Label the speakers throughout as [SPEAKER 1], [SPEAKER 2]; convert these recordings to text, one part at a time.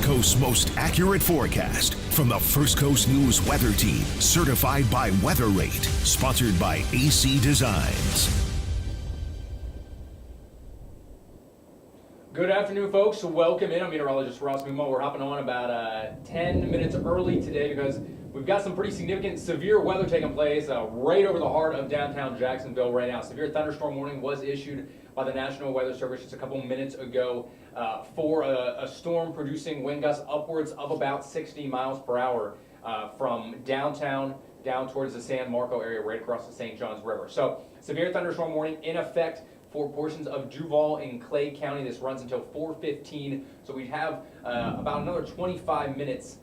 [SPEAKER 1] Coast's most accurate forecast from the First Coast News Weather Team, certified by Weather Rate, sponsored by AC Designs.
[SPEAKER 2] Good afternoon, folks. Welcome in. I'm meteorologist Ross Mumo. We're hopping on about 10 minutes early today because we've got some pretty significant severe weather taking place right over the heart of downtown Jacksonville right now. Severe thunderstorm warning was issued by the National Weather Service just a couple minutes ago for a storm producing wind gusts upwards of about 60 miles per hour from downtown down towards the San Marco area right across the St. Johns River. So severe thunderstorm warning in effect for portions of Duval and Clay County. This runs until 4:15, so we have about another 25 minutes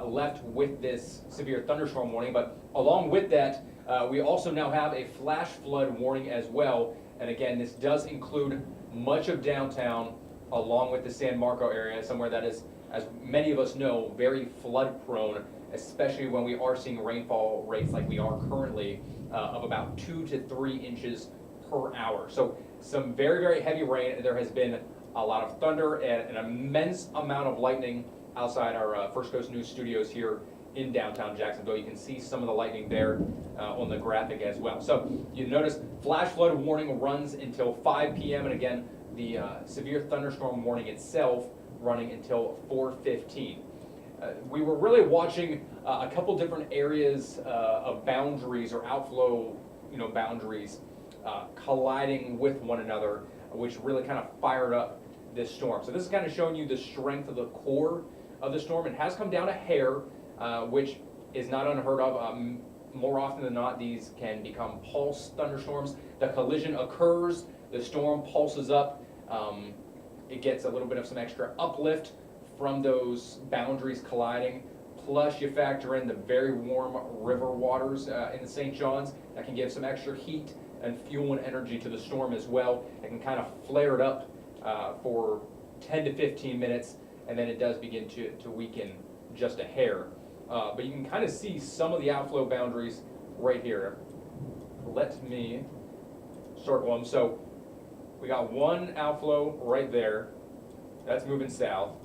[SPEAKER 2] left with this severe thunderstorm warning. But along with that, we also now have a flash flood warning as well. And again, this does include much of downtown along with the San Marco area, somewhere that is, as many of us know, very flood prone, especially when we are seeing rainfall rates like we are currently of about 2 to 3 inches per hour. So some very, very heavy rain. There has been a lot of thunder and an immense amount of lightning outside our First Coast News studios here in downtown Jacksonville. You can see some of the lightning there on the graphic as well. So you notice flash flood warning runs until 5 p.m. and again, the severe thunderstorm warning itself running until 4:15. We were really watching a couple different areas of boundaries or outflow, boundaries colliding with one another, which really kind of fired up this storm. So this is kind of showing you the strength of the core of the storm. It has come down a hair, which is not unheard of. More often than not, these can become pulse thunderstorms. The collision occurs, the storm pulses up, it gets a little bit of some extra uplift from those boundaries colliding. Plus you factor in the very warm river waters in the St. Johns. That can give some extra heat and fuel and energy to the storm as well. It can kind of flare it up for 10 to 15 minutes, and then it does begin to weaken just a hair. But you can kind of see some of the outflow boundaries right here. Let me circle them. So we got one outflow right there. That's moving south.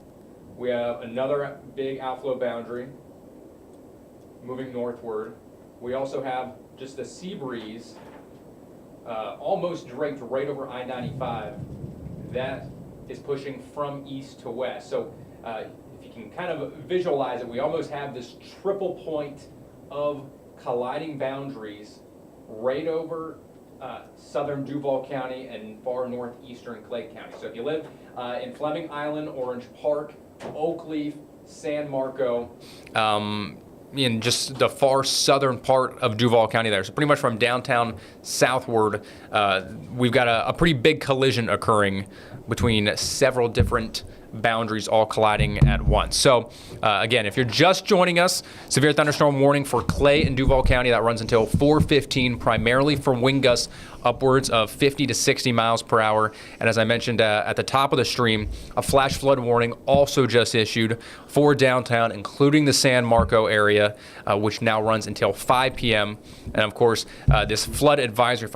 [SPEAKER 2] We have another big outflow boundary moving northward. We also have just a sea breeze almost draped right over I-95. That is pushing from east to west. So if you can kind of visualize it, we almost have this triple point of colliding boundaries right over southern Duval County and far northeastern Clay County. So if you live in Fleming Island, Orange Park, Oakleaf, San Marco, in just the far southern part of Duval County there. So pretty much from downtown southward, we've got a pretty big collision occurring between several different boundaries all colliding at once. So again, if you're just joining us, severe thunderstorm warning for Clay and Duval County. That runs until 4:15, primarily from wind gusts upwards of 50 to 60 miles per hour. And as I mentioned at the top of the stream, a flash flood warning also just issued for downtown, including the San Marco area, which now runs until 5 p.m. And of course, this flood advisory,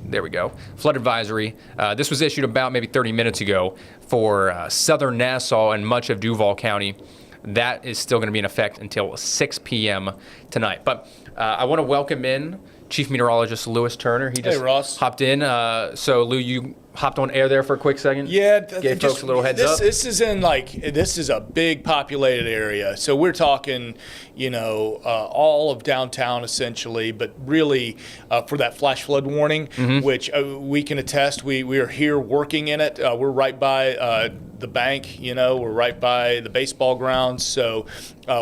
[SPEAKER 2] there we go. Flood advisory. This was issued about maybe 30 minutes ago for southern Nassau and much of Duval County. That is still going to be in effect until 6 p.m. tonight. But I want to welcome in Chief Meteorologist Lewis Turner. He just hopped in. So Lou, you hopped on air there for a quick second?
[SPEAKER 3] Yeah.
[SPEAKER 2] Gave folks a little heads up.
[SPEAKER 3] This is a big populated area. So we're talking, all of downtown essentially, but really for that flash flood warning, which we can attest, we are here working in it. We're right by the bank, we're right by the baseball grounds. So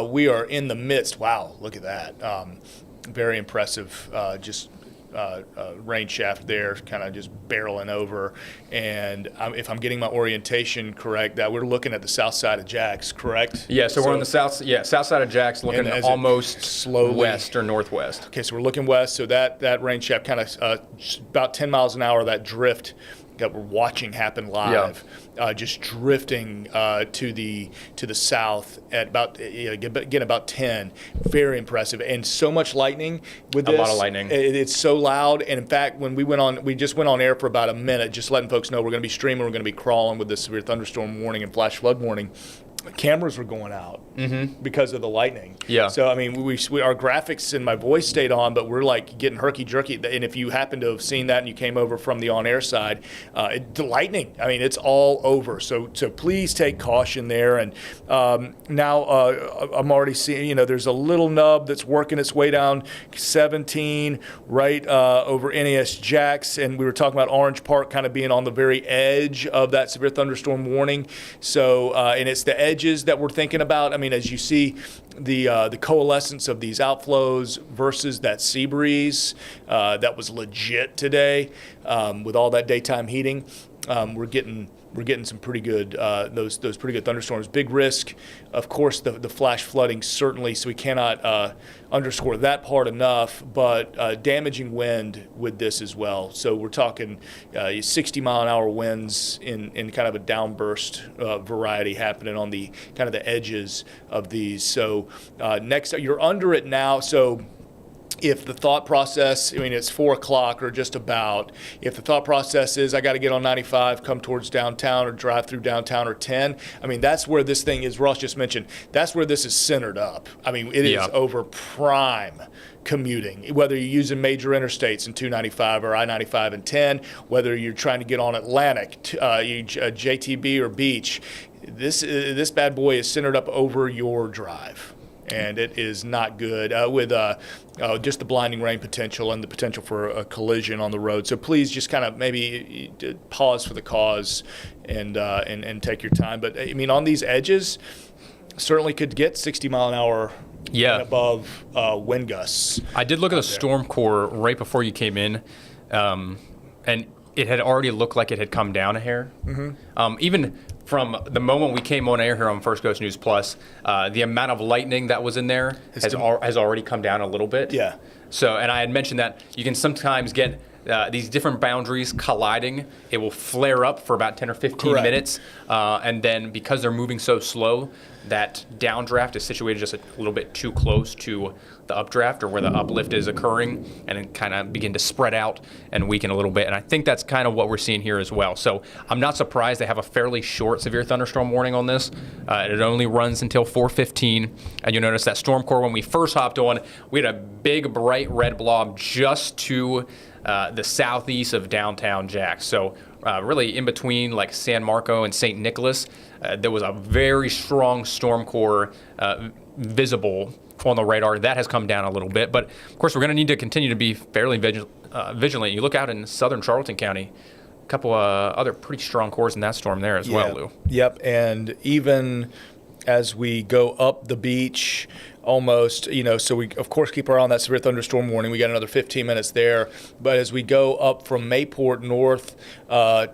[SPEAKER 3] we are in the midst. Wow, look at that. Very impressive, rain shaft there, kind of just barreling over. And if I'm getting my orientation correct, that we're looking at the south side of Jax, correct?
[SPEAKER 2] Yeah, so we're on the south side of Jax, looking almost slowly west or northwest.
[SPEAKER 3] Okay, so we're looking west. So that rain shaft kind of about 10 miles an hour, that drift that we're watching happen live, just drifting to the south at about about 10. Very impressive, and so much lightning with this.
[SPEAKER 2] A lot of lightning.
[SPEAKER 3] It's so loud, and in fact, when we just went on air for about a minute, just letting folks know we're going to be streaming, we're going to be crawling with the severe thunderstorm warning and flash flood warning. cameras were going out because of the lightning.
[SPEAKER 4] Yeah.
[SPEAKER 3] So, I mean, our graphics and my voice stayed on, but we're like getting herky-jerky. And if you happen to have seen that and you came over from the on-air side, the lightning, I mean, it's all over. So please take caution there. And now I'm already seeing, there's a little nub that's working its way down 17 right over NAS Jax. And we were talking about Orange Park kind of being on the very edge of that severe thunderstorm warning. So, and it's the edges that we're thinking about. I mean, as you see the coalescence of these outflows versus that sea breeze that was legit today with all that daytime heating, we're getting some pretty good those pretty good thunderstorms. Big risk, of course, the flash flooding certainly. So we cannot underscore that part enough. But damaging wind with this as well. So we're talking 60-mile-an-hour winds in kind of a downburst variety happening on the kind of the edges of these. So next, you're under it now. So if the thought process, I mean, it's 4 o'clock or just about, if the thought process is I got to get on 95, come towards downtown or drive through downtown or 10, I mean, that's where this thing is, Ross just mentioned, that's where this is centered up. I mean, it is over prime commuting, whether you're using major interstates in 295 or I-95 and 10, whether you're trying to get on Atlantic, JTB or Beach, this bad boy is centered up over your drive. And it is not good with just the blinding rain potential and the potential for a collision on the road. So please just kind of maybe pause for the cause and take your time. But, I mean, on these edges, certainly could get 60-mile-an-hour and above wind gusts.
[SPEAKER 4] I did look at the storm core right before you came in, and it had already looked like it had come down a hair. Even from the moment we came on air here on First Coast News Plus, the amount of lightning that was in there has already come down a little bit.
[SPEAKER 3] Yeah.
[SPEAKER 4] So, and I had mentioned that you can sometimes get these different boundaries colliding. It will flare up for about 10 or 15 minutes, and then because they're moving so slow, that downdraft is situated just a little bit too close to the updraft or where the uplift is occurring, and then kind of begin to spread out and weaken a little bit. And I think that's kind of what we're seeing here as well. So I'm not surprised they have a fairly short severe thunderstorm warning on this. It only runs until 4:15, and you'll notice that storm core, when we first hopped on, we had a big bright red blob just to the southeast of downtown Jax. So really in between like San Marco and St. Nicholas, there was a very strong storm core visible on the radar. That has come down a little bit, but of course we're going to need to continue to be fairly vigilant. You look out in southern Charlton County, a couple other pretty strong cores in that storm there as well, Lou.
[SPEAKER 3] Yep, and even as we go up the beach, almost, so we, of course, keep our eye on that severe thunderstorm warning. We got another 15 minutes there. But as we go up from Mayport north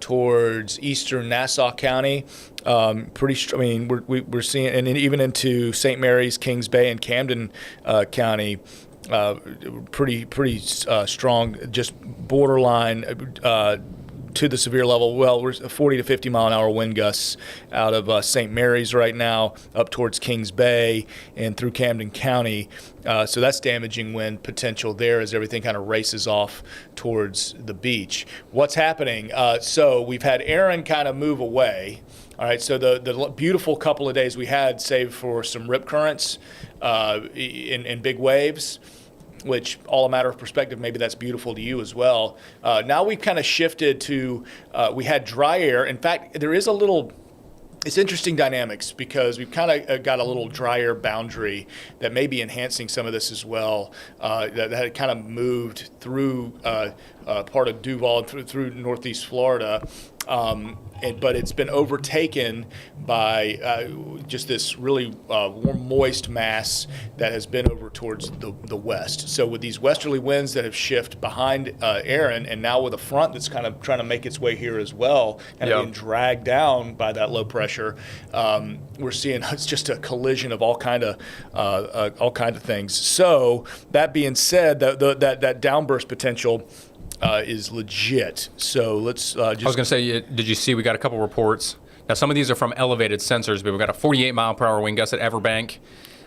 [SPEAKER 3] towards eastern Nassau County, we're seeing, and even into St. Mary's, Kings Bay, and Camden County, pretty strong, just borderline to the severe level. Well, we're 40 to 50 mile an hour wind gusts out of St. Mary's right now, up towards Kings Bay and through Camden County. So that's damaging wind potential there as everything kind of races off towards the beach. What's happening? So we've had Aaron kind of move away. All right, so the beautiful couple of days we had, save for some rip currents in big waves, which all a matter of perspective, maybe that's beautiful to you as well. Now we've kind of shifted to, we had dry air. In fact, there is it's interesting dynamics because we've kind of got a little dry air boundary that may be enhancing some of this as well, that had kind of moved through part of Duval and through northeast Florida. But it's been overtaken by just this really warm, moist mass that has been over towards the west. So with these westerly winds that have shifted behind Aaron, and now with a front that's kind of trying to make its way here as well, and being dragged down by that low pressure, we're seeing it's just a collision of all kind of things. So that being said, that downburst potential is legit. So let's just... I
[SPEAKER 4] was going to say, did you see we got a couple reports? Now, some of these are from elevated sensors, but we've got a 48-mile-per-hour wind gust at Everbank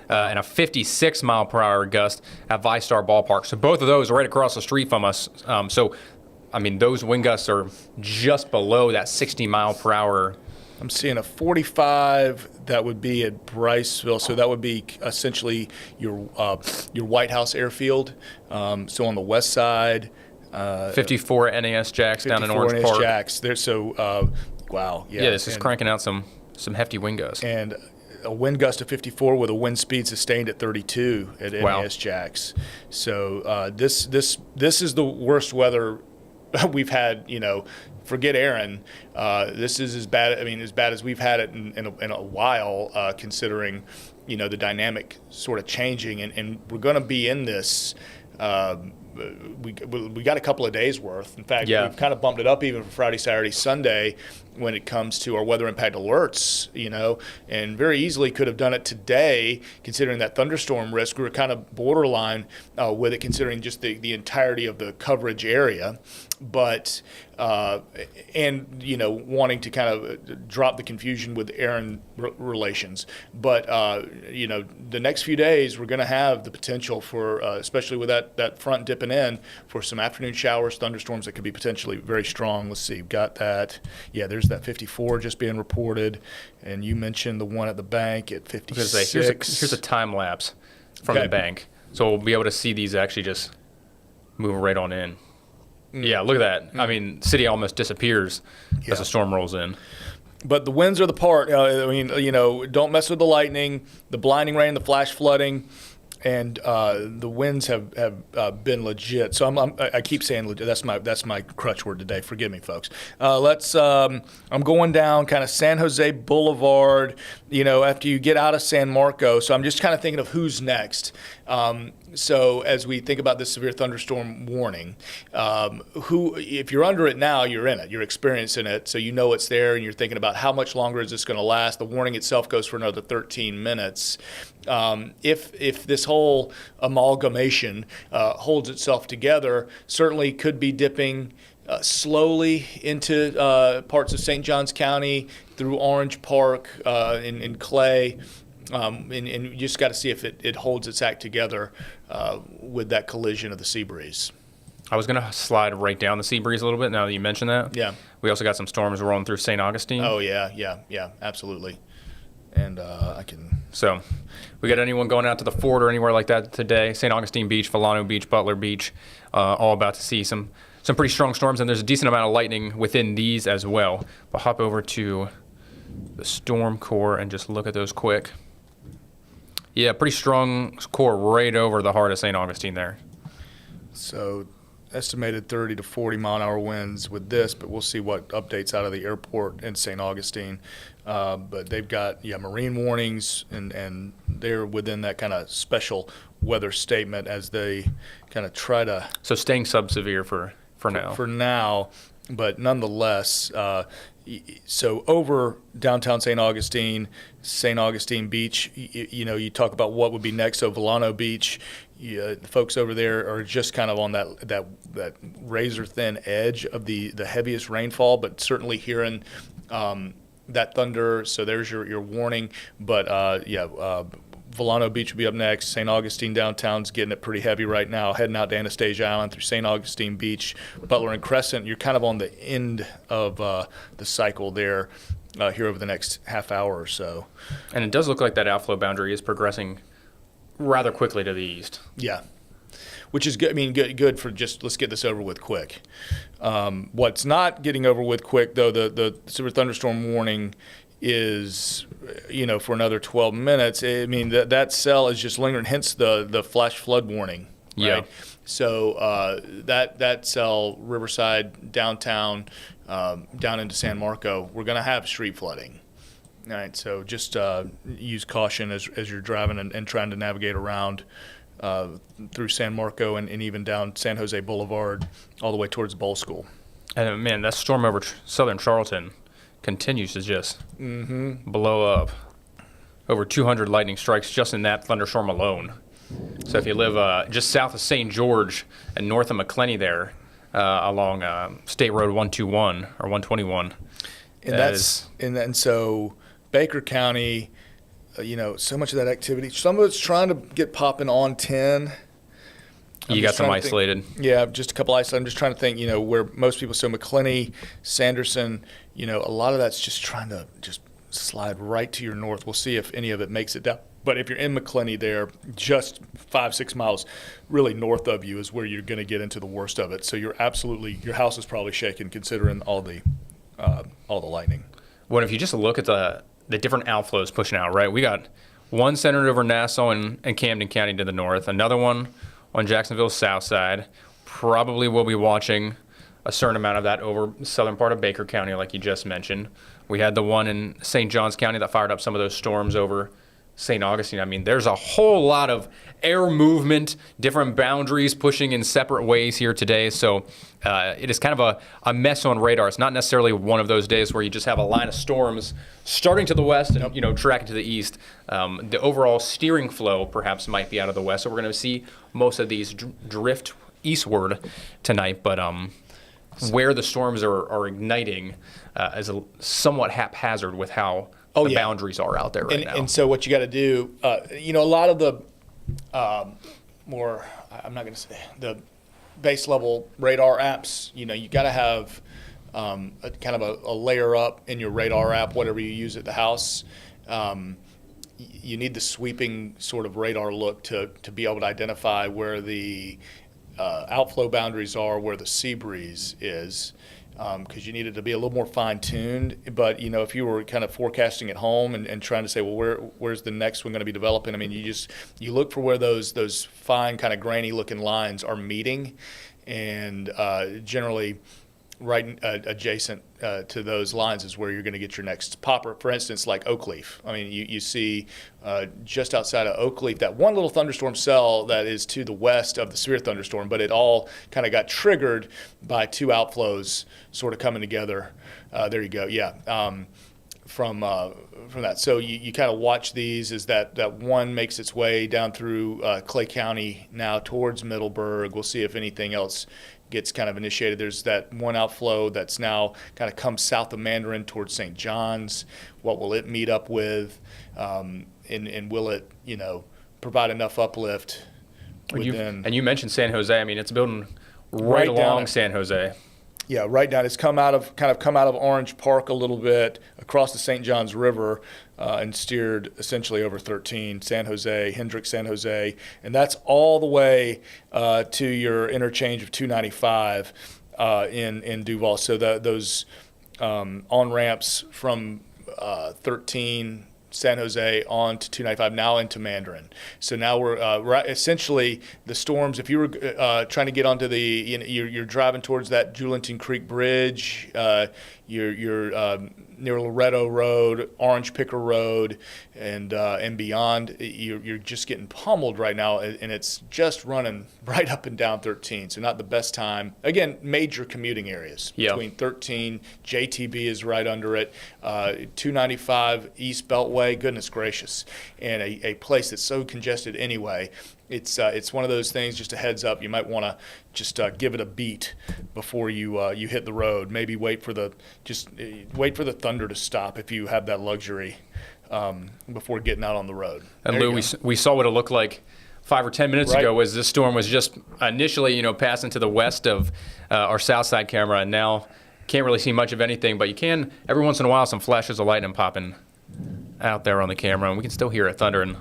[SPEAKER 4] and a 56-mile-per-hour gust at ViStar Ballpark. So both of those are right across the street from us. So, I mean, those wind gusts are just below that 60-mile-per-hour
[SPEAKER 3] I'm seeing a 45 that would be at Briceville, so that would be essentially your White House airfield. So on the west side.
[SPEAKER 4] 54 NAS jacks down in Orange
[SPEAKER 3] NAS
[SPEAKER 4] Park.
[SPEAKER 3] jacks. There's wow.
[SPEAKER 4] Yeah, this is cranking out some hefty wind gusts.
[SPEAKER 3] And a wind gust of 54 with a wind speed sustained at 32 at NAS jacks. So this is the worst weather we've had. Forget Aaron. This is as bad. I mean, as bad as we've had it in a while. Considering the dynamic sort of changing, and we're going to be in this. We got a couple of days worth. In fact, we've kind of bumped it up even for Friday, Saturday, Sunday when it comes to our weather impact alerts, and very easily could have done it today considering that thunderstorm risk. We were kind of borderline with it considering just the entirety of the coverage area. But wanting to kind of drop the confusion with Aaron relations. But, the next few days we're going to have the potential for, especially with that front dipping in, for some afternoon showers, thunderstorms that could be potentially very strong. Let's see, we've got that. Yeah, there's that 54 just being reported. And you mentioned the one at the bank at 56.
[SPEAKER 4] Here's a time lapse from the bank. So we'll be able to see these actually just move right on in. Yeah, look at that. I mean, city almost disappears as the storm rolls in.
[SPEAKER 3] But the winds are the part. Don't mess with the lightning, the blinding rain, the flash flooding, and the winds have been legit. So I keep saying legit. That's my crutch word today. Forgive me, folks. I'm going down kind of San Jose Boulevard. After you get out of San Marco. So I'm just kind of thinking of who's next. So as we think about this severe thunderstorm warning, if you're under it now, you're in it. You're experiencing it, so it's there, and you're thinking about how much longer is this going to last. The warning itself goes for another 13 minutes. If this whole amalgamation holds itself together, certainly could be dipping slowly into parts of St. Johns County through Orange Park in Clay. And you just got to see if it holds its act together with that collision of the sea breeze.
[SPEAKER 4] I was going to slide right down the sea breeze a little bit now that you mentioned that.
[SPEAKER 3] Yeah.
[SPEAKER 4] We also got some storms rolling through St. Augustine.
[SPEAKER 3] Oh, yeah, absolutely. And I can...
[SPEAKER 4] So we got anyone going out to the fort or anywhere like that today? St. Augustine Beach, Volano Beach, Butler Beach, all about to see some pretty strong storms, and there's a decent amount of lightning within these as well. We'll hop over to the storm core and just look at those quick. Yeah, pretty strong core right over the heart of St. Augustine there.
[SPEAKER 3] So estimated 30 to 40 mile-an-hour winds with this, but we'll see what updates out of the airport in St. Augustine. But they've got marine warnings, and they're within that kind of special weather statement as they kind of try to...
[SPEAKER 4] So staying sub-severe for now.
[SPEAKER 3] For now, but nonetheless... So over downtown St. Augustine Beach, you talk about what would be next. So Volano Beach, the folks over there are just kind of on that razor thin edge of the heaviest rainfall, but certainly hearing that thunder. So there's your warning. But Volano Beach will be up next. St. Augustine downtown's getting it pretty heavy right now, heading out to Anastasia Island through St. Augustine Beach, Butler and Crescent. You're kind of on the end of the cycle there here over the next half hour or so.
[SPEAKER 4] And it does look like that outflow boundary is progressing rather quickly to the east.
[SPEAKER 3] Yeah, which is good. I mean, good for just let's get this over with quick. What's not getting over with quick, though, the severe thunderstorm warning is, for another 12 minutes. I mean, that cell is just lingering, hence the flash flood warning. Right?
[SPEAKER 4] Yeah.
[SPEAKER 3] So that cell, Riverside, downtown, down into San Marco, we're going to have street flooding. All right, so just use caution as you're driving and trying to navigate around through San Marco and even down San Jose Boulevard all the way towards Bowl School.
[SPEAKER 4] And, man, that storm over southern Charlton continues to just blow up. Over 200 lightning strikes just in that thunderstorm alone. So if you live just south of St. George and north of McClenny there, along State Road 121 or 121.
[SPEAKER 3] And so Baker County, so much of that activity, some of it's trying to get popping on 10.
[SPEAKER 4] You got some isolated.
[SPEAKER 3] Yeah, just a couple isolated. I'm just trying to think, where most people, so McClinney, Sanderson, a lot of that's just trying to just slide right to your north. We'll see if any of it makes it down. But if you're in McClinney there, just 5-6 miles really north of you is where you're going to get into the worst of it. So your house is probably shaking considering all the lightning.
[SPEAKER 4] Well, if you just look at the different outflows pushing out, right? We got one centered over Nassau and Camden County to the north, another one on Jacksonville's south side. Probably will be watching a certain amount of that over the southern part of Baker County, like you just mentioned. We had the one in St. Johns County that fired up some of those storms over St. Augustine. I mean, there's a whole lot of air movement, different boundaries pushing in separate ways here today. So it is kind of a mess on radar. It's not necessarily one of those days where you just have a line of storms starting to the west and tracking to the east. The overall steering flow perhaps might be out of the west. So we're going to see most of these drift eastward tonight. But where the storms are igniting is somewhat haphazard with how the boundaries are out there right now.
[SPEAKER 3] And so what you got to do, a lot of the more, I'm not going to say, the base level radar apps, you got to have a kind of a layer up in your radar app, whatever you use at the house. You need the sweeping sort of radar look to be able to identify where the outflow boundaries are, where the sea breeze is. Because you needed to be a little more fine-tuned. But, if you were kind of forecasting at home and trying to say, well, where's the next one going to be developing? I mean, you look for where those fine kind of grainy-looking lines are meeting, and generally right adjacent to those lines is where you're going to get your next popper. For instance, like Oakleaf. I mean, you see just outside of Oakleaf that one little thunderstorm cell that is to the west of the severe thunderstorm, but it all kind of got triggered by two outflows sort of coming together. There you go. Yeah. From that. So you kind of watch these as that one makes its way down through Clay County now towards Middleburg. We'll see if anything else gets kind of initiated. There's that one outflow that's now kind of come south of Mandarin towards St. John's. What will it meet up with? And will it, provide enough uplift within?
[SPEAKER 4] And you mentioned San Jose. I mean, it's building right along San Jose.
[SPEAKER 3] Yeah, right down. It's come out of Orange Park a little bit across the St. Johns River and steered essentially over 13, San Jose, Hendricks, San Jose, and that's all the way to your interchange of 295 in Duval. So those on ramps from 13. San Jose on to 295, now into Mandarin. So now we're essentially the storms. If you were trying to get onto you're driving towards that Julington Creek Bridge, you're near Loretto Road, Orange Picker Road, and beyond. You're just getting pummeled right now, and it's just running right up and down 13. So not the best time. Again, major commuting areas between 13. JTB is right under it. 295 East Beltway. Goodness gracious, and a place that's so congested anyway. It's one of those things. Just a heads up, you might want to just give it a beat before you hit the road. Maybe wait for the thunder to stop if you have that luxury before getting out on the road.
[SPEAKER 4] And Lou, we saw what it looked like 5 or 10 minutes ago as this storm was just initially passing to the west of our south side camera, and now can't really see much of anything, but you can every once in a while some flashes of lightning popping out there on the camera, and we can still hear it thundering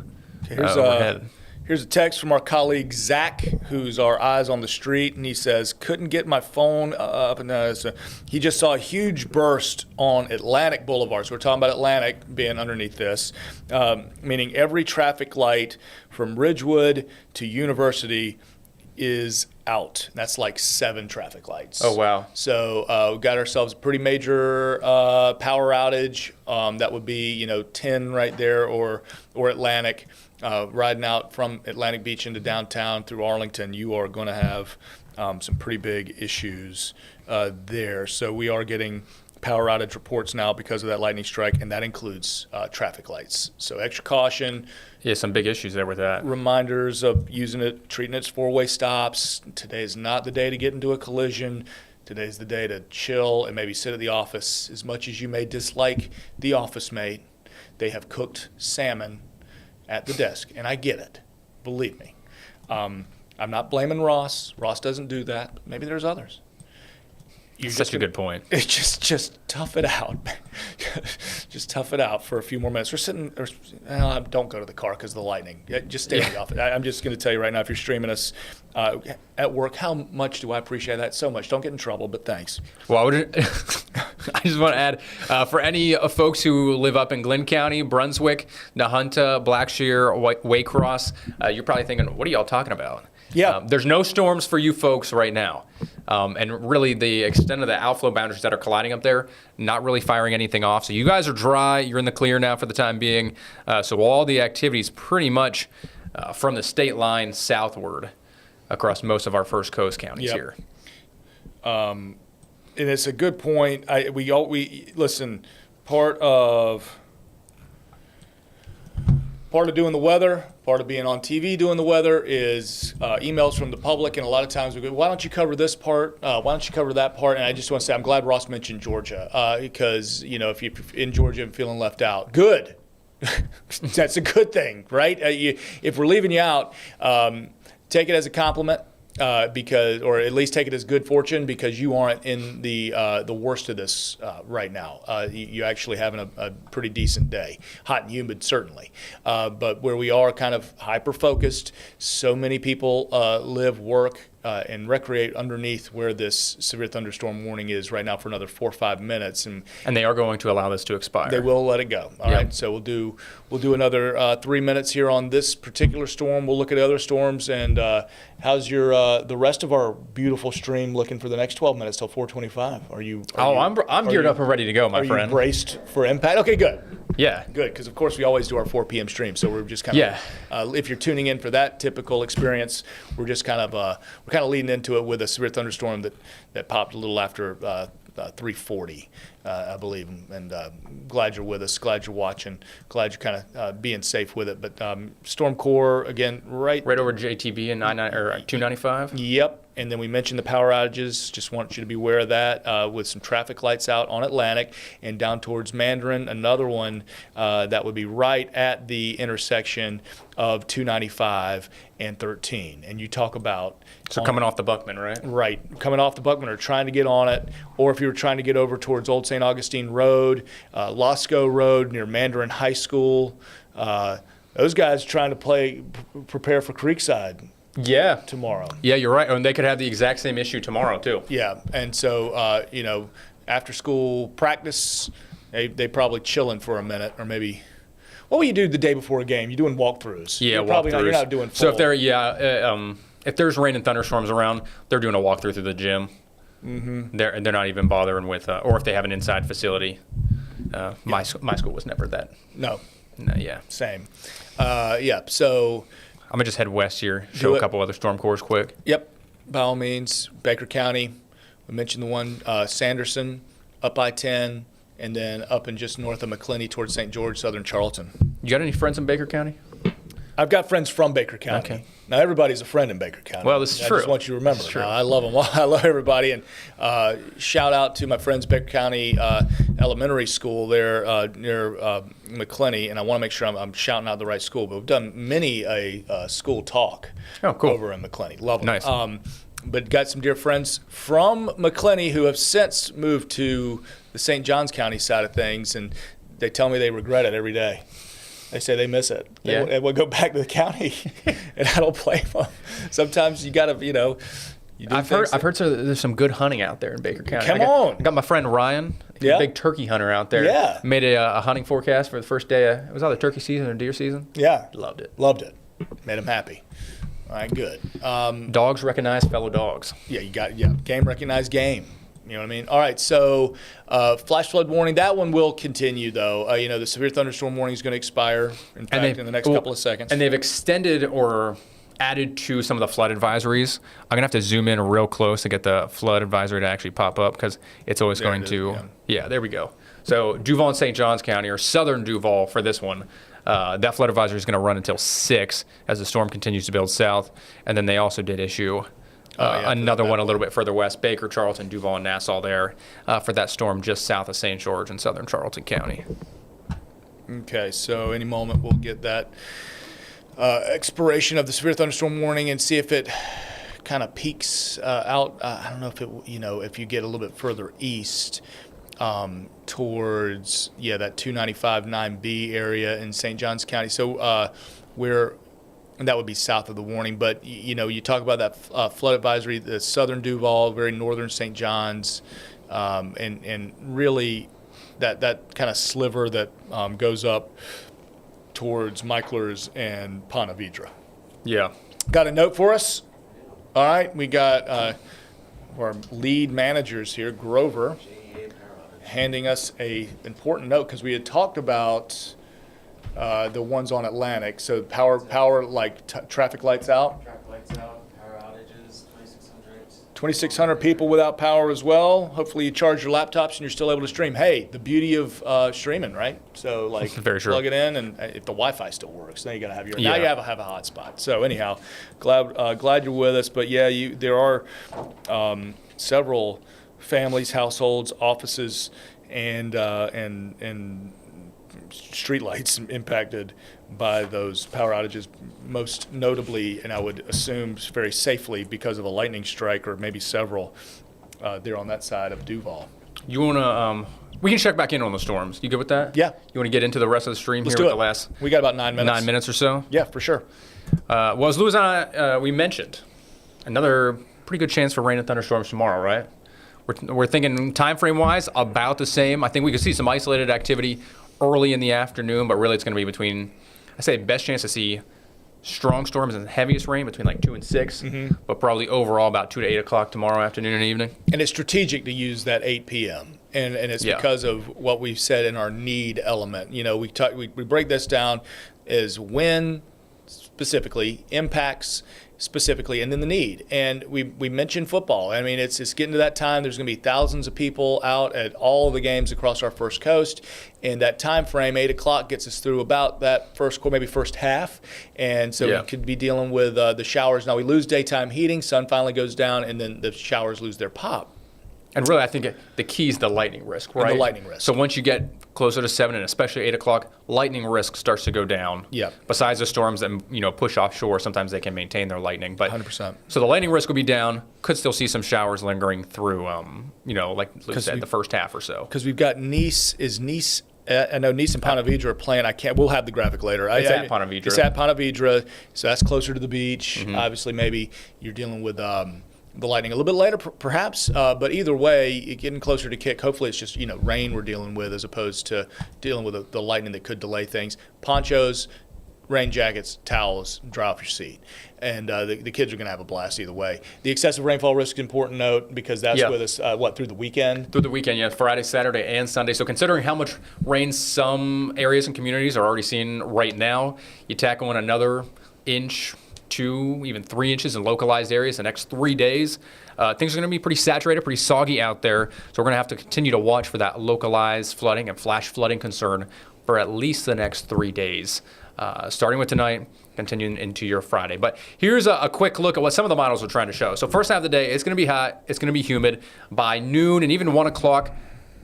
[SPEAKER 4] overhead.
[SPEAKER 3] Here's a text from our colleague Zach, who's our eyes on the street, and he says, couldn't get my phone up. And so he just saw a huge burst on Atlantic Boulevard. So we're talking about Atlantic being underneath this, meaning every traffic light from Ridgewood to University is out. That's like 7 traffic lights.
[SPEAKER 4] Oh, wow.
[SPEAKER 3] So we got ourselves a pretty major power outage. That would be, 10 right there or Atlantic. Riding out from Atlantic Beach into downtown through Arlington, you are going to have some pretty big issues there. So we are getting power outage reports now because of that lightning strike, and that includes traffic lights. So extra caution.
[SPEAKER 4] Yeah, some big issues there with that.
[SPEAKER 3] Reminders of treating it as 4-way stops. Today's not the day to get into a collision. Today's the day to chill and maybe sit at the office. As much as you may dislike the office mate, they have cooked salmon at the desk, and I get it. Believe me. I'm not blaming Ross. Ross doesn't do that. But maybe there's others.
[SPEAKER 4] Such a good point.
[SPEAKER 3] It's just tough it out. Just tough it out for a few more minutes. We're sitting. Don't go to the car because of the lightning. Just stay off it. I'm just going to tell you right now, if you're streaming us at work, how much do I appreciate that so much. Don't get in trouble, but thanks.
[SPEAKER 4] Well, I just want to add, for any folks who live up in Glenn County, Brunswick, Nahunta, Blackshear, Waycross, you're probably thinking, what are y'all talking about?
[SPEAKER 3] Yeah.
[SPEAKER 4] There's no storms for you folks right now. And really the extent of the outflow boundaries that are colliding up there, not really firing anything off. So you guys are dry. You're in the clear now for the time being. So all the activities pretty much from the state line southward across most of our First Coast counties here.
[SPEAKER 3] And it's a good point. We listen, part of doing the weather, part of being on TV doing the weather is emails from the public, and a lot of times we go, why don't you cover this part? Why don't you cover that part? And I just want to say I'm glad Ross mentioned Georgia because, if you're in Georgia and feeling left out, good. That's a good thing, right? If we're leaving you out, take it as a compliment. Or at least take it as good fortune because you aren't in the worst of this right now. You're actually having a pretty decent day, hot and humid certainly, but where we are kind of hyper focused. So many people live, work, and recreate underneath where this severe thunderstorm warning is right now for another 4 or 5 minutes, and
[SPEAKER 4] they are going to allow this to expire.
[SPEAKER 3] They will let it go. All right. So we'll do another 3 minutes here on this particular storm. We'll look at other storms and how's your the rest of our beautiful stream looking for the next 12 minutes till 4:25?
[SPEAKER 4] I'm geared up and ready to go, my friend.
[SPEAKER 3] Are you braced for impact? Okay, good.
[SPEAKER 4] Yeah.
[SPEAKER 3] Good, because of course we always do our 4 p.m. stream, so we're just kind of if you're tuning in for that typical experience, we're just kind of leading into it with a severe thunderstorm that popped a little after 3:40, I believe, and glad you're with us, glad you're watching, glad you're kind of being safe with it. But Storm Core again, right
[SPEAKER 4] over JTB and 295.
[SPEAKER 3] Yep. And then we mentioned the power outages. Just want you to be aware of that with some traffic lights out on Atlantic and down towards Mandarin. Another one that would be right at the intersection of 295 and 13. And you talk about...
[SPEAKER 4] So coming off the Buckman, right?
[SPEAKER 3] Right. Coming off the Buckman or trying to get on it. Or if you were trying to get over towards Old St. Augustine Road, Losco Road near Mandarin High School. Those guys trying to prepare for Creekside.
[SPEAKER 4] Yeah.
[SPEAKER 3] Tomorrow.
[SPEAKER 4] Yeah, you're right. And they could have the exact same issue tomorrow, too.
[SPEAKER 3] Yeah. And so, after school practice, they probably chilling for a minute or maybe. What will you do the day before a game? You're doing walkthroughs.
[SPEAKER 4] Yeah,
[SPEAKER 3] you're not doing full.
[SPEAKER 4] So if there's rain and thunderstorms around, they're doing a walkthrough through the gym. Mm-hmm. They're not even bothering with, or if they have an inside facility. My school was never that.
[SPEAKER 3] No.
[SPEAKER 4] Yeah.
[SPEAKER 3] Same. So.
[SPEAKER 4] I'm going to just head west here, show a couple other storm cores quick.
[SPEAKER 3] Yep, by all means. Baker County, we mentioned the one, Sanderson, up I-10, and then up and just north of McClenny towards St. George, southern Charlton.
[SPEAKER 4] You got any friends in Baker County?
[SPEAKER 3] I've got friends from Baker County. Okay. Now, everybody's a friend in Baker County.
[SPEAKER 4] Well, this is true.
[SPEAKER 3] I just want you to remember. I love them. I love everybody. And shout out to my friends Baker County Elementary School there near McClenny. And I want to make sure I'm shouting out the right school. But we've done many a school talk over in McClenny. Love them.
[SPEAKER 4] Nice.
[SPEAKER 3] But got some dear friends from McClenny who have since moved to the St. Johns County side of things. And they tell me they regret it every day. They say they miss it. They would go back to the county, and I don't blame them. Sometimes you got to,
[SPEAKER 4] I've heard there's some good hunting out there in Baker County.
[SPEAKER 3] Come on.
[SPEAKER 4] I got my friend Ryan, a big turkey hunter out there.
[SPEAKER 3] Yeah.
[SPEAKER 4] Made a hunting forecast for the first day. It was either turkey season or deer season.
[SPEAKER 3] Yeah.
[SPEAKER 4] Loved it.
[SPEAKER 3] Made him happy. All right, good.
[SPEAKER 4] Dogs recognize fellow dogs.
[SPEAKER 3] Yeah, game recognize game. You know what I mean? All right, so flash flood warning. That one will continue, though. The severe thunderstorm warning is going to expire, in the next couple of seconds.
[SPEAKER 4] And they've extended or added to some of the flood advisories. I'm going to have to zoom in real close to get the flood advisory to actually pop up because it's always going to. Yeah, there we go. So Duval and St. Johns County, or southern Duval for this one, that flood advisory is going to run until 6 as the storm continues to build south. And then they also did issue another one a little bit further west, Baker, Charlton, Duval, and Nassau there for that storm just south of St. George in southern Charlton County.
[SPEAKER 3] Okay, so any moment we'll get that expiration of the severe thunderstorm warning and see if it kind of peaks out. I don't know if if you get a little bit further east towards that 295 9B area in St. Johns County. So and that would be south of the warning. But you talk about that flood advisory, the southern Duval, very northern St. Johns, and really that kind of sliver that goes up towards Michler's and Ponte Vedra.
[SPEAKER 4] Yeah.
[SPEAKER 3] Got a note for us? All right, we got our lead managers here, Grover, handing us a important note because we had talked about the ones on Atlantic. So power like traffic lights out.
[SPEAKER 5] Traffic lights out, power outages, 2,600.
[SPEAKER 3] 2,600 people without power as well. Hopefully you charge your laptops and you're still able to stream. Hey, the beauty of streaming, right? So like
[SPEAKER 4] Very true.
[SPEAKER 3] plug it in, and if the Wi-Fi still works, then you gotta have now you have a hotspot. So anyhow, glad you're with us. But there are several families, households, offices, and streetlights impacted by those power outages, most notably, and I would assume very safely, because of a lightning strike or maybe several there on that side of Duval.
[SPEAKER 4] You want to, we can check back in on the storms. You good with that?
[SPEAKER 3] Yeah.
[SPEAKER 4] You want to get into the rest of the stream
[SPEAKER 3] Let's
[SPEAKER 4] here
[SPEAKER 3] do
[SPEAKER 4] with
[SPEAKER 3] it.
[SPEAKER 4] the last
[SPEAKER 3] We got about 9 minutes.
[SPEAKER 4] 9 minutes or so?
[SPEAKER 3] Yeah, for sure.
[SPEAKER 4] Well, as Louis and I, we mentioned, another pretty good chance for rain and thunderstorms tomorrow, right? We're thinking time frame wise about the same. I think we could see some isolated activity early in the afternoon, but really it's going to be between, I say best chance to see strong storms and heaviest rain between like 2 and 6, but probably overall about 2 to 8 o'clock tomorrow afternoon and evening.
[SPEAKER 3] And it's strategic to use that 8 p.m. And it's because of what we've said in our need element. We break this down as when specifically, impacts specifically, and then the need. And we mentioned football. I mean, it's getting to that time. There's going to be thousands of people out at all of the games across our First Coast. And that time frame, 8 o'clock, gets us through about that first quarter, maybe first half. And so we could be dealing with the showers. Now, we lose daytime heating. Sun finally goes down, and then the showers lose their pop.
[SPEAKER 4] And really, I think the key is the lightning risk, right?
[SPEAKER 3] And the lightning risk.
[SPEAKER 4] So once you get closer to 7 and especially 8 o'clock, lightning risk starts to go down.
[SPEAKER 3] Yeah.
[SPEAKER 4] Besides the storms that push offshore, sometimes they can maintain their lightning. But
[SPEAKER 3] 100%.
[SPEAKER 4] So the lightning risk will be down. Could still see some showers lingering through, like Luke said, the first half or so.
[SPEAKER 3] Because we've got Nice. Is Nice? I know Nice and Ponte Vedra are playing. We'll have the graphic later.
[SPEAKER 4] It's at Ponte Vedra.
[SPEAKER 3] It's at Ponte Vedra, so that's closer to the beach. Obviously, maybe you're dealing with the lightning a little bit later, perhaps. But either way, getting closer to kick. Hopefully, it's just rain we're dealing with as opposed to dealing with the lightning that could delay things. Ponchos, rain jackets, towels, dry off your seat. And the kids are going to have a blast either way. The excessive rainfall risk is an important note because that's with us, through the weekend?
[SPEAKER 4] Through the weekend, Friday, Saturday, and Sunday. So considering how much rain some areas and communities are already seeing right now, you tack on another inch, 2, even 3 inches in localized areas the next 3 days. Things are going to be pretty saturated, pretty soggy out there. So we're going to have to continue to watch for that localized flooding and flash flooding concern for at least the next 3 days. Starting with tonight, continuing into your Friday. But here's a quick look at what some of the models are trying to show. So first half of the day, it's going to be hot, it's going to be humid. By noon and even 1 o'clock,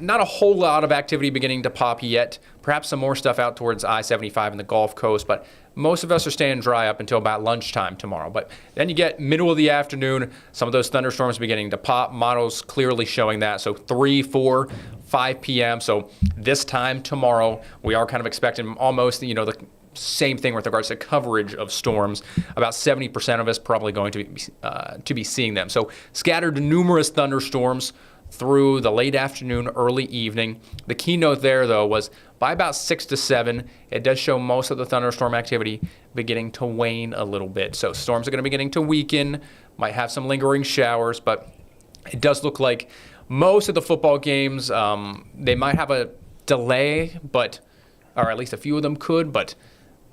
[SPEAKER 4] not a whole lot of activity beginning to pop yet. Perhaps some more stuff out towards I-75 and the Gulf Coast, but most of us are staying dry up until about lunchtime tomorrow. But then you get middle of the afternoon, some of those thunderstorms beginning to pop. Models clearly showing that. So 3, 4, 5 p.m. So this time tomorrow, we are kind of expecting almost, the same thing with regards to coverage of storms. About 70% of us probably going to be seeing them. So scattered numerous thunderstorms through the late afternoon, early evening. The keynote there, though, was by about 6 to 7, it does show most of the thunderstorm activity beginning to wane a little bit. So storms are going to be beginning to weaken, might have some lingering showers, but it does look like most of the football games, they might have a delay, or at least a few of them could, but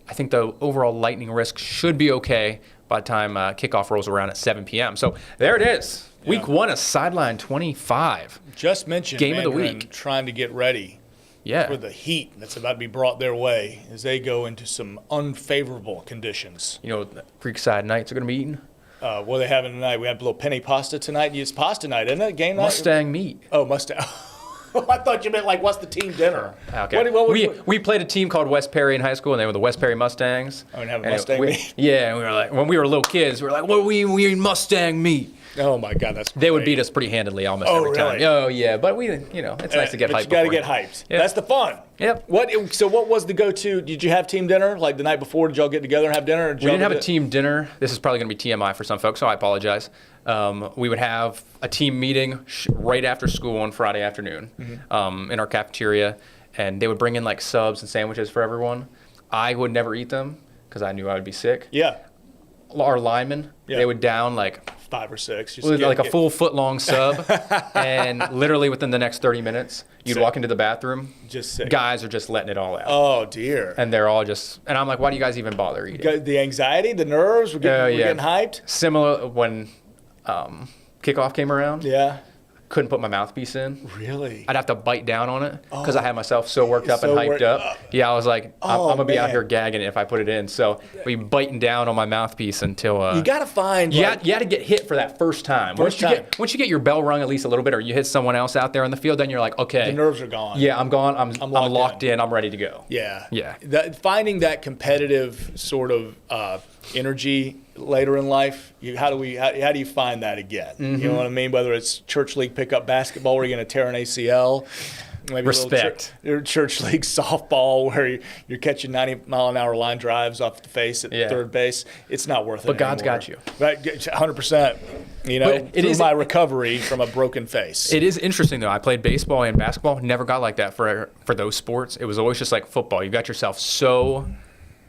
[SPEAKER 4] I think the overall lightning risk should be okay by the time kickoff rolls around at 7 p.m. So there it is. Week 1 is Sideline 25.
[SPEAKER 3] Just mentioned
[SPEAKER 4] Game
[SPEAKER 3] Mandarin
[SPEAKER 4] of the week.
[SPEAKER 3] trying to get ready for the heat that's about to be brought their way as they go into some unfavorable conditions.
[SPEAKER 4] The Creekside Knights are going to be eating?
[SPEAKER 3] What are they having tonight? We have a little penny pasta tonight. It's pasta night, isn't it? Game night?
[SPEAKER 4] Mustang meat.
[SPEAKER 3] Oh, Mustang. I thought you meant like, what's the team dinner?
[SPEAKER 4] Okay. We played a team called West Perry in high school, and they were the West Perry Mustangs.
[SPEAKER 3] Oh, and have a Mustang meat?
[SPEAKER 4] Yeah, and we were like, when we were little kids, we were like, well, we eat Mustang meat.
[SPEAKER 3] Oh my God, that's great.
[SPEAKER 4] They would beat us pretty handily almost every
[SPEAKER 3] really?
[SPEAKER 4] time. Oh yeah, but it's nice to get hyped.
[SPEAKER 3] You got to
[SPEAKER 4] before.
[SPEAKER 3] get hyped.
[SPEAKER 4] Yep.
[SPEAKER 3] That's the fun.
[SPEAKER 4] Yep.
[SPEAKER 3] So what was the go-to? Did you have team dinner like the night before? Did y'all get together and have dinner?
[SPEAKER 4] We didn't have a team dinner. This is probably going to be TMI for some folks, so I apologize. We would have a team meeting right after school on Friday afternoon in our cafeteria, and they would bring in like subs and sandwiches for everyone. I would never eat them because I knew I would be sick.
[SPEAKER 3] Yeah.
[SPEAKER 4] Our linemen, they would down like
[SPEAKER 3] 5 or 6.
[SPEAKER 4] Just a full foot-long sub, and literally within the next 30 minutes, you'd walk into the bathroom.
[SPEAKER 3] Just sick.
[SPEAKER 4] Guys are just letting it all out.
[SPEAKER 3] Oh, dear.
[SPEAKER 4] And they're all just, and I'm like, why do you guys even bother eating?
[SPEAKER 3] The anxiety, the nerves, we're getting hyped.
[SPEAKER 4] Similar when kickoff came around.
[SPEAKER 3] Yeah.
[SPEAKER 4] Couldn't put my mouthpiece in.
[SPEAKER 3] Really?
[SPEAKER 4] I'd have to bite down on it because I had myself so worked up and hyped up. Yeah, I was like, I'm going to be out here gagging it if I put it in. So we biting down on my mouthpiece until...
[SPEAKER 3] you got to find...
[SPEAKER 4] You had to get hit for that first time. Once you get your bell rung at least a little bit or you hit someone else out there on the field, then you're like, okay.
[SPEAKER 3] The nerves are gone.
[SPEAKER 4] Yeah, I'm gone. I'm locked in. I'm ready to go.
[SPEAKER 3] Yeah.
[SPEAKER 4] Yeah.
[SPEAKER 3] Finding that competitive sort of energy later in life, how do you find that again? You know what I mean? Whether it's church league pickup basketball where you're going to tear an ACL, maybe
[SPEAKER 4] respect.
[SPEAKER 3] Church league softball where you're catching 90-mile-an-hour line drives off the face at third base. It's not worth it.
[SPEAKER 4] But God's
[SPEAKER 3] anymore.
[SPEAKER 4] got you.
[SPEAKER 3] Right, 100%. You know, through my recovery from a broken face.
[SPEAKER 4] It is interesting though. I played baseball and basketball. Never got like that for those sports. It was always just like football. You got yourself so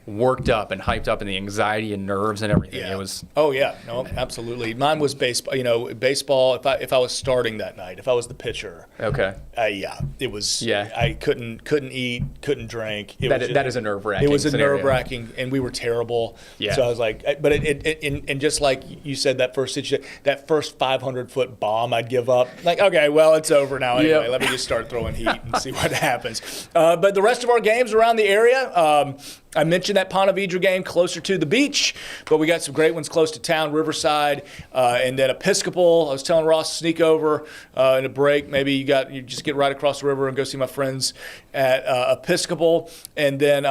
[SPEAKER 4] worked up and hyped up in the anxiety and nerves and everything.
[SPEAKER 3] Yeah.
[SPEAKER 4] It was.
[SPEAKER 3] Oh yeah, no, absolutely. Mine was baseball. You know, baseball. If I was starting that night, if I was the pitcher.
[SPEAKER 4] Okay.
[SPEAKER 3] It was.
[SPEAKER 4] Yeah.
[SPEAKER 3] I couldn't eat, couldn't drink.
[SPEAKER 4] That is a nerve-wracking.
[SPEAKER 3] It was a
[SPEAKER 4] scenario.
[SPEAKER 3] nerve-wracking, and we were terrible.
[SPEAKER 4] Yeah.
[SPEAKER 3] So I was like, but and just like you said, that first 500-foot bomb, I'd give up. Like, okay, well, it's over now anyway.
[SPEAKER 4] Yep.
[SPEAKER 3] Let me just start throwing heat and see what happens. But the rest of our games around the area. I mentioned that Ponte Vedra game closer to the beach, but we got some great ones close to town, Riverside, and then Episcopal. I was telling Ross to sneak over in a break. Maybe you just get right across the river and go see my friends at Episcopal, and then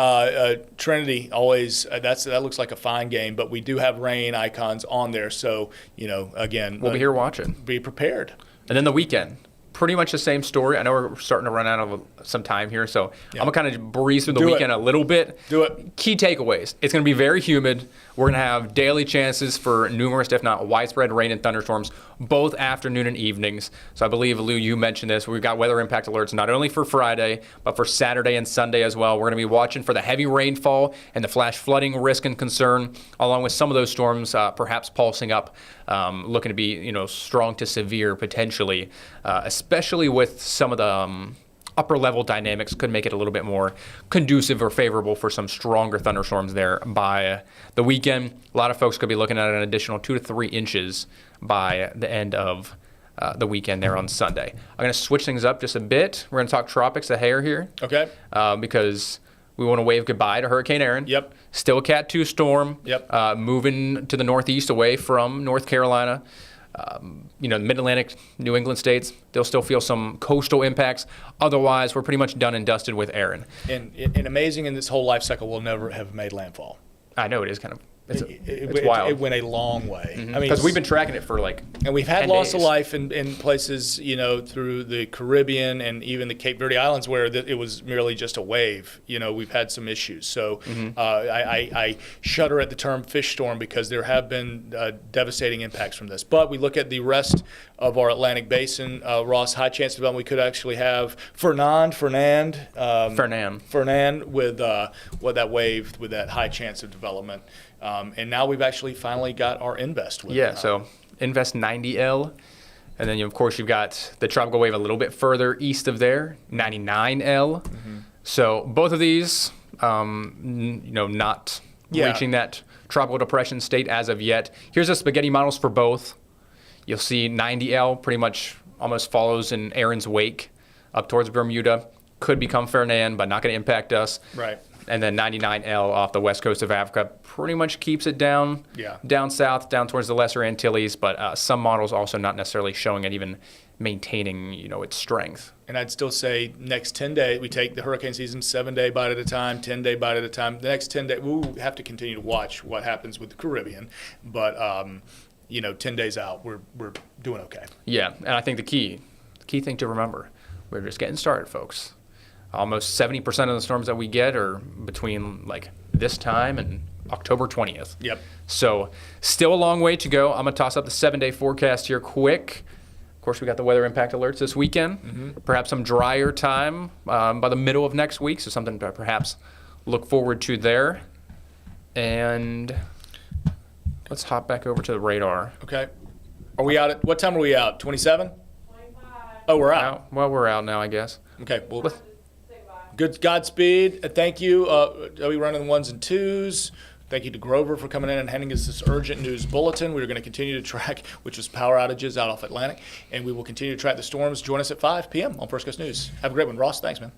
[SPEAKER 3] Trinity. Always that looks like a fine game, but we do have rain icons on there, so again,
[SPEAKER 4] we'll be here watching.
[SPEAKER 3] Be prepared.
[SPEAKER 4] And then the weekend. Pretty much the same story. I know we're starting to run out of some time here, so I'm going to kind of breeze through the weekend a little bit.
[SPEAKER 3] Do it.
[SPEAKER 4] Key takeaways. It's going to be very humid. We're going to have daily chances for numerous, if not widespread, rain and thunderstorms, both afternoon and evenings. So I believe, Lou, you mentioned this. We've got weather impact alerts not only for Friday, but for Saturday and Sunday as well. We're going to be watching for the heavy rainfall and the flash flooding risk and concern, along with some of those storms perhaps pulsing up, looking to be strong to severe potentially, especially with some of the upper level dynamics could make it a little bit more conducive or favorable for some stronger thunderstorms there by the weekend. A lot of folks could be looking at an additional 2 to 3 inches by the end of the weekend there on Sunday. I'm going to switch things up just a bit. We're going to talk tropics of hair here.
[SPEAKER 3] Okay.
[SPEAKER 4] Because we want to wave goodbye to Hurricane Aaron.
[SPEAKER 3] Yep.
[SPEAKER 4] Still a Cat 2 storm.
[SPEAKER 3] Yep.
[SPEAKER 4] Moving to the northeast away from North Carolina. The Mid-Atlantic, New England states, they'll still feel some coastal impacts. Otherwise, we're pretty much done and dusted with Aaron.
[SPEAKER 3] And amazing in this whole life cycle, will never have made landfall.
[SPEAKER 4] I know it is kind of. It's
[SPEAKER 3] wild.
[SPEAKER 4] wild.
[SPEAKER 3] It went a long way.
[SPEAKER 4] Mm-hmm.
[SPEAKER 3] I mean,
[SPEAKER 4] because we've been tracking it for
[SPEAKER 3] and we've had
[SPEAKER 4] 10
[SPEAKER 3] loss
[SPEAKER 4] days.
[SPEAKER 3] of life in places, through the Caribbean and even the Cape Verde Islands where it was merely just a wave. We've had some issues. So I shudder at the term fish storm because there have been devastating impacts from this. But we look at the rest of our Atlantic basin, Ross, high chance of development. We could actually have Fernand with that wave with that high chance of development. And now we've actually finally got our Invest with it.
[SPEAKER 4] Yeah, so Invest 90L. And then, of course, you've got the tropical wave a little bit further east of there, 99L. Mm-hmm. So both of these, not reaching that tropical depression state as of yet. Here's the spaghetti models for both. You'll see 90L pretty much almost follows in Aaron's wake up towards Bermuda. Could become Fernand, but not going to impact us.
[SPEAKER 3] Right.
[SPEAKER 4] And then 99L off the west coast of Africa pretty much keeps it down, down south, down towards the Lesser Antilles. But some models also not necessarily showing it even maintaining, its strength.
[SPEAKER 3] And I'd still say next 10 days, we take the hurricane season 7-day bite at a time, 10-day bite at a time. The next 10 days, we'll have to continue to watch what happens with the Caribbean. But, 10 days out, we're doing okay.
[SPEAKER 4] Yeah, and I think the key thing to remember, we're just getting started, folks. Almost 70% of the storms that we get are between like this time and October 20th.
[SPEAKER 3] Yep.
[SPEAKER 4] So still a long way to go. I'm going to toss up the 7-day forecast here quick. Of course, we got the weather impact alerts this weekend. Perhaps some drier time by the middle of next week, so something to perhaps look forward to there. And let's hop back over to the radar.
[SPEAKER 3] Okay. Are we out what time are we out? 27?
[SPEAKER 6] 25.
[SPEAKER 3] Oh, we're out.
[SPEAKER 4] Well, we're out now, I guess.
[SPEAKER 3] Okay. Well,
[SPEAKER 6] Say bye.
[SPEAKER 3] good Godspeed. Thank you. Are we running 1s and 2s? Thank you to Grover for coming in and handing us this urgent news bulletin. We're going to continue to track, which was power outages out off Atlantic, and we will continue to track the storms. Join us at 5 p.m. on First Coast News. Have a great one. Ross, thanks, man.